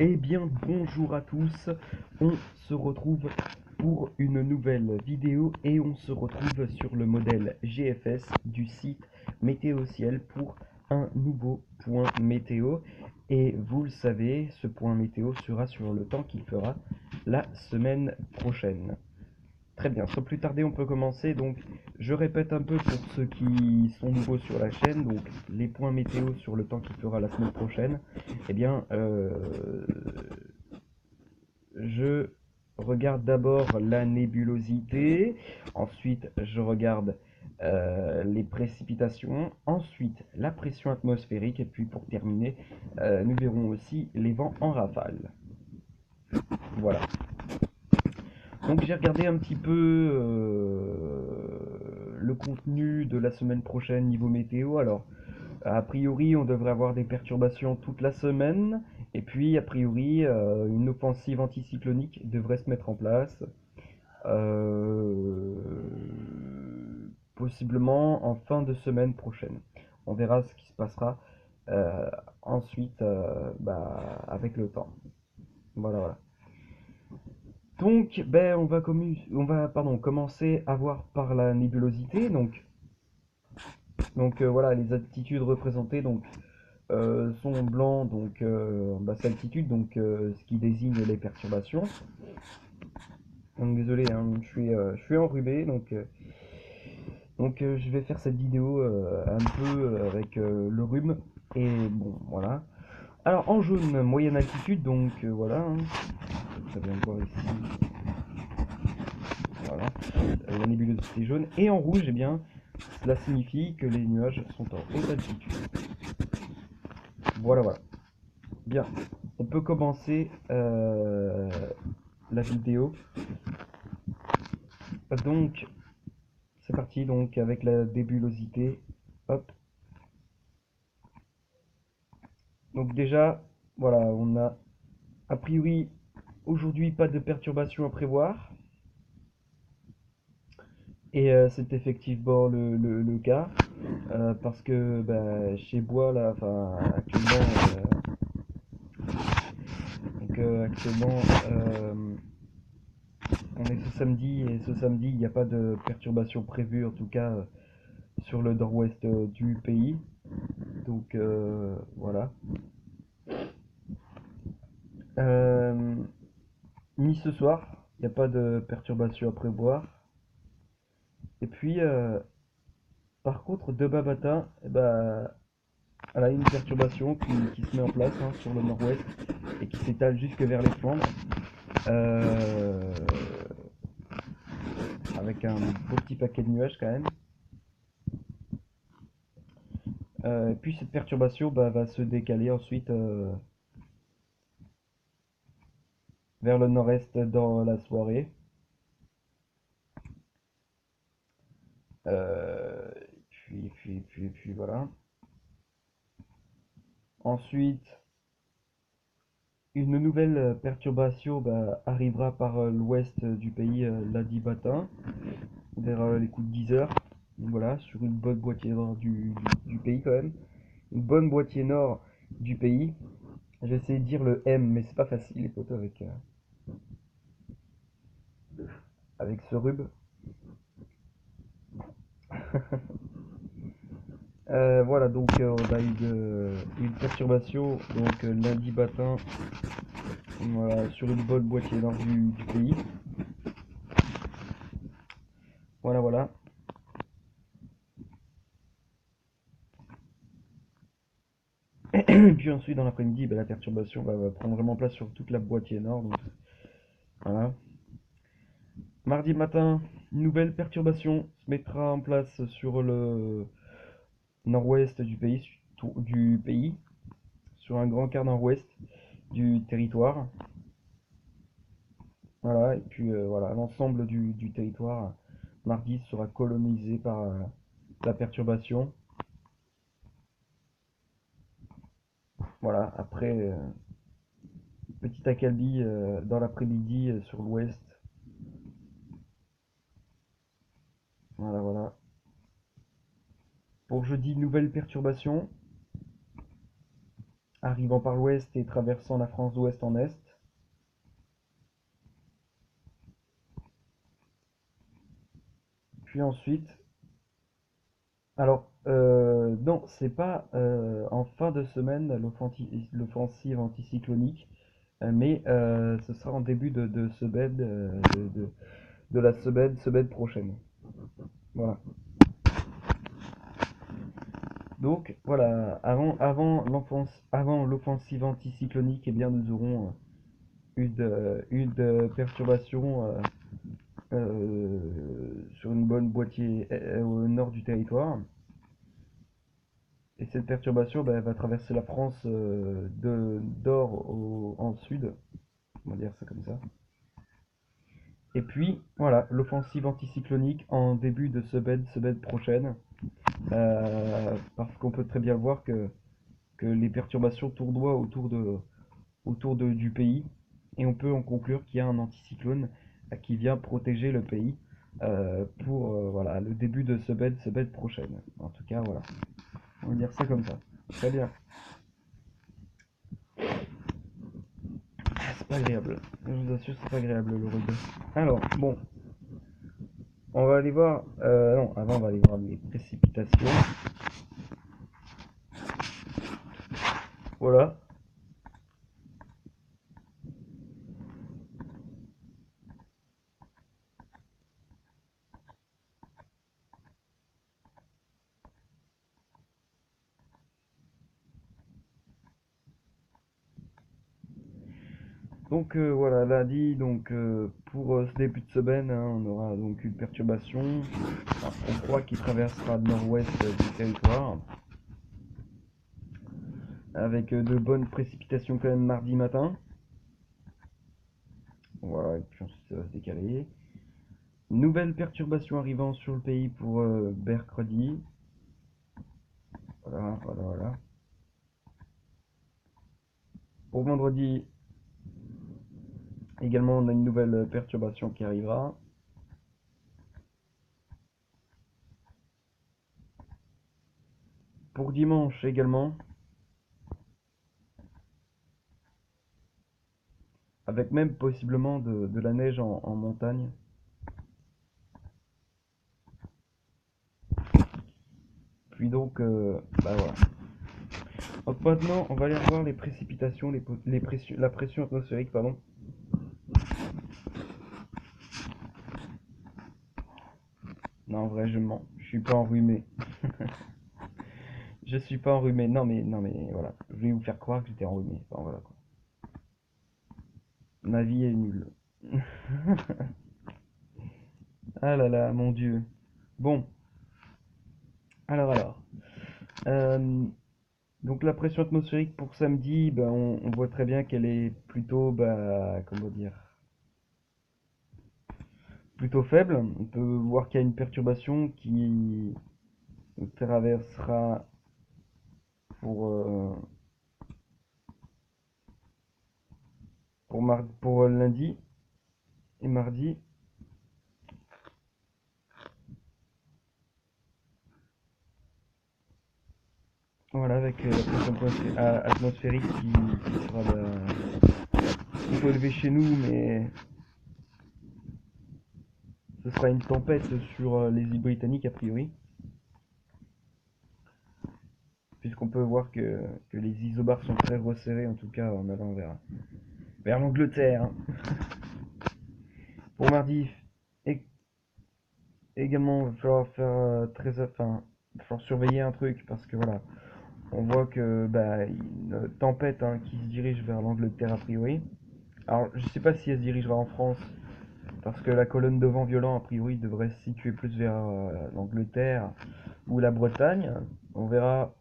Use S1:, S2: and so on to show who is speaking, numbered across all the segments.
S1: Eh bien, bonjour à tous, on se retrouve pour une nouvelle vidéo et on se retrouve sur le modèle GFS du site Météo Ciel pour un nouveau point météo. Et vous le savez, ce point météo sera sur le temps qu'il fera la semaine prochaine. Très bien, sans plus tarder, on peut commencer. Donc, je répète un peu pour ceux qui sont nouveaux sur la chaîne. Donc, les points météo sur le temps qu'il fera la semaine prochaine. Eh bien, je regarde d'abord la nébulosité. Ensuite, je regarde les précipitations. Ensuite, la pression atmosphérique. Et puis, pour terminer, nous verrons aussi les vents en rafale. Voilà. Donc j'ai regardé un petit peu le contenu de la semaine prochaine niveau météo. Alors, a priori, on devrait avoir des perturbations toute la semaine. Et puis, a priori, une offensive anticyclonique devrait se mettre en place. euh, Possiblement en fin de semaine prochaine. On verra ce qui se passera euh, ensuite avec le temps. Voilà, voilà. Donc, ben, on va commencer à voir par la nébulosité. Voilà, les altitudes représentées sont blancs, en basse altitude, ce qui désigne les perturbations. Donc désolé, hein, je suis enrhumé, je vais faire cette vidéo un peu avec le rhume. Et bon, voilà. Alors en jaune, moyenne altitude, voilà, hein. Ça vient de voir ici. Voilà, la nébulosité jaune. Et en rouge, eh bien, cela signifie que les nuages sont en haute altitude. Voilà, voilà. Bien, on peut commencer la vidéo. Donc, c'est parti donc avec la nébulosité. Hop. Donc déjà, voilà, on a priori aujourd'hui pas de perturbations à prévoir. Et c'est effectivement le cas. Parce que bah, chez Bois, là, enfin, actuellement, on est ce samedi, et ce samedi, il n'y a pas de perturbation prévue, en tout cas sur le nord-ouest du pays. Voilà. Euh, Ni ce soir, il n'y a pas de perturbation à prévoir. Et puis, par contre, demain matin, eh ben, elle a une perturbation qui se met en place, hein, sur le nord-ouest et qui s'étale jusque vers les Flandres. Euh, Avec un beau petit paquet de nuages quand même. Et puis cette perturbation va se décaler ensuite vers le nord-est dans la soirée. Puis voilà. Ensuite, une nouvelle perturbation arrivera par l'ouest du pays lundi matin, vers les coups de 10 heures. Donc voilà, sur une bonne moitié nord du pays quand même. Une bonne moitié nord du pays. J'ai essayé de dire le M, mais c'est pas facile les potos avec ce rub. Voilà, on a une perturbation lundi matin, voilà, sur une bonne moitié nord du pays. Voilà, voilà. Et puis ensuite, dans l'après-midi, la perturbation va prendre vraiment place sur toute la moitié nord. Donc, voilà. Mardi matin, une nouvelle perturbation se mettra en place sur le nord-ouest du pays, sur un grand quart nord-ouest du territoire. Voilà, et puis voilà, l'ensemble du territoire mardi sera colonisé par la perturbation. Voilà, après, petit accalmie dans l'après-midi sur l'ouest. Voilà, voilà. Pour jeudi, nouvelle perturbation. arrivant par l'ouest et traversant la France d'ouest en est. Puis ensuite, alors, non, c'est pas en fin de semaine l'offensive anticyclonique, mais ce sera en début de semaine, de la semaine prochaine. Voilà. Donc voilà, avant l'offensive anticyclonique, eh bien, nous aurons une perturbation sur une bonne moitié au nord du territoire. Et cette perturbation, bah, elle va traverser la France de nord en sud, on va dire ça comme ça. Et puis voilà, l'offensive anticyclonique en début de semaine prochaine, parce qu'on peut très bien voir que les perturbations tournoient du pays, et on peut en conclure qu'il y a un anticyclone qui vient protéger le pays pour voilà, le début de semaine prochaine. En tout cas, voilà, on va dire ça comme ça. Très bien. C'est pas agréable. Je vous assure, c'est pas agréable le rugby. Alors, bon, on va aller voir. Non, avant, on va aller voir les précipitations. Voilà. Donc voilà, lundi, donc pour ce début de semaine, hein, on aura donc une perturbation. Alors, on croit qu'il traversera le nord-ouest du territoire, avec de bonnes précipitations quand même mardi matin. Voilà, et puis ensuite ça va se décaler. Nouvelle perturbation arrivant sur le pays pour mercredi. Voilà, voilà, voilà. Pour vendredi, également, on a une nouvelle perturbation qui arrivera. Pour dimanche également, avec même possiblement de la neige en montagne. Puis donc, bah voilà. Donc maintenant, on va aller revoir les précipitations, la pression atmosphérique, pardon. Non, en vrai, je mens. Je suis pas enrhumé. Je suis pas enrhumé. Non, mais voilà. Je voulais vous faire croire que j'étais enrhumé. Enfin, voilà quoi. Ma vie est nulle. Ah là là, mon Dieu. Bon, alors. Euh, donc la pression atmosphérique pour samedi, ben, on voit très bien qu'elle est plutôt, bah, comment dire, plutôt faible. On peut voir qu'il y a une perturbation qui traversera pour, pour lundi et mardi. Voilà, avec la pression atmosphérique qui sera plutôt élevée chez nous, mais ce sera une tempête sur les îles britanniques a priori. Puisqu'on peut voir que les isobars sont très resserrés, en tout cas en allant vers l'Angleterre. Pour mardi, également, il va falloir faire enfin, il va falloir surveiller un truc, parce que voilà, on voit que bah, une tempête hein, qui se dirige vers l'Angleterre a priori. Alors, je sais pas si elle se dirigera en France, parce que la colonne de vent violent a priori devrait se situer plus vers l'Angleterre ou la Bretagne. On verra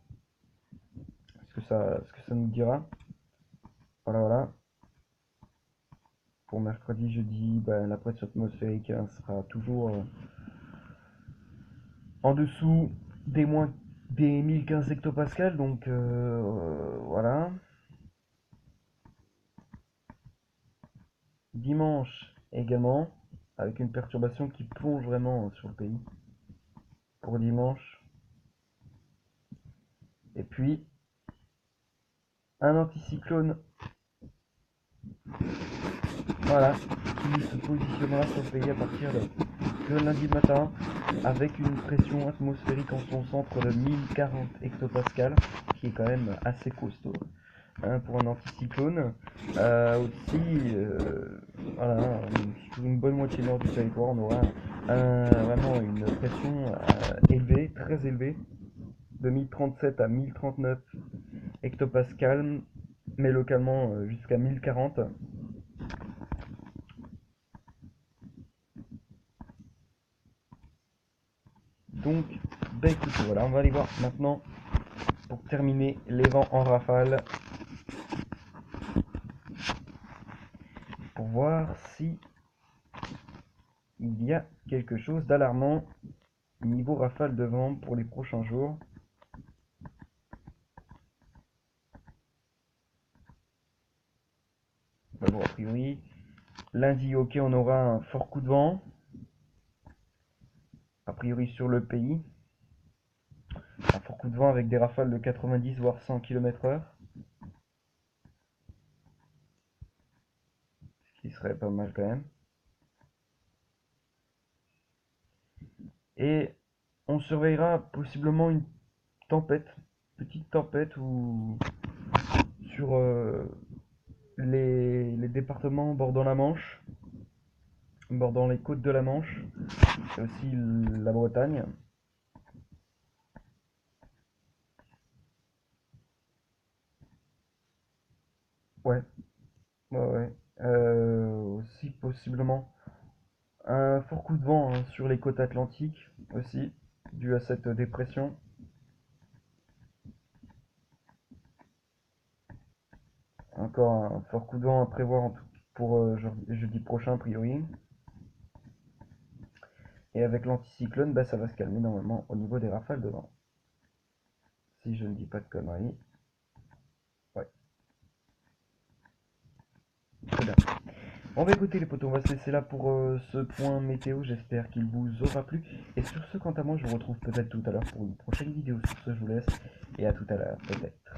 S1: ce que ça nous dira. Voilà, voilà. Pour mercredi, jeudi, bah, la pression atmosphérique hein, sera toujours en dessous des 1015 hectopascales, donc voilà. Dimanche également, avec une perturbation qui plonge vraiment sur le pays pour dimanche. Et puis un anticyclone, voilà, qui se positionnera sur le pays à partir de lundi matin, avec une pression atmosphérique en son centre de 1040 hectopascales, qui est quand même assez costaud hein, pour un anticyclone. Aussi, voilà, sur une bonne moitié nord du territoire, on aura vraiment une pression élevée, très élevée, de 1037 à 1039 hectopascales, mais localement jusqu'à 1040. Donc, bah écoutez, voilà, on va aller voir maintenant, pour terminer, les vents en rafale, pour voir si il y a quelque chose d'alarmant niveau rafale de vent pour les prochains jours. Bon, a priori, lundi, ok, on aura un fort coup de vent, a priori sur le pays. Un fort coup de vent avec des rafales de 90 voire 100 km/h. Ce qui serait pas mal quand même. Et on surveillera possiblement une tempête, petite tempête ou sur les départements bordant la Manche, bordant les côtes de la Manche, et aussi la Bretagne. Ouais, ouais. Aussi possiblement un fort coup de vent hein, sur les côtes atlantiques aussi, dû à cette dépression. Encore un fort coup de vent à prévoir pour jeudi prochain a priori. Et avec l'anticyclone, bah, ça va se calmer normalement au niveau des rafales de vent. Si je ne dis pas de conneries. Ouais. Très bien. Bon bah écoutez les potos, on va se laisser là pour ce point météo. J'espère qu'il vous aura plu. Et sur ce, quant à moi, je vous retrouve peut-être tout à l'heure pour une prochaine vidéo. Sur ce, je vous laisse. Et à tout à l'heure, peut-être.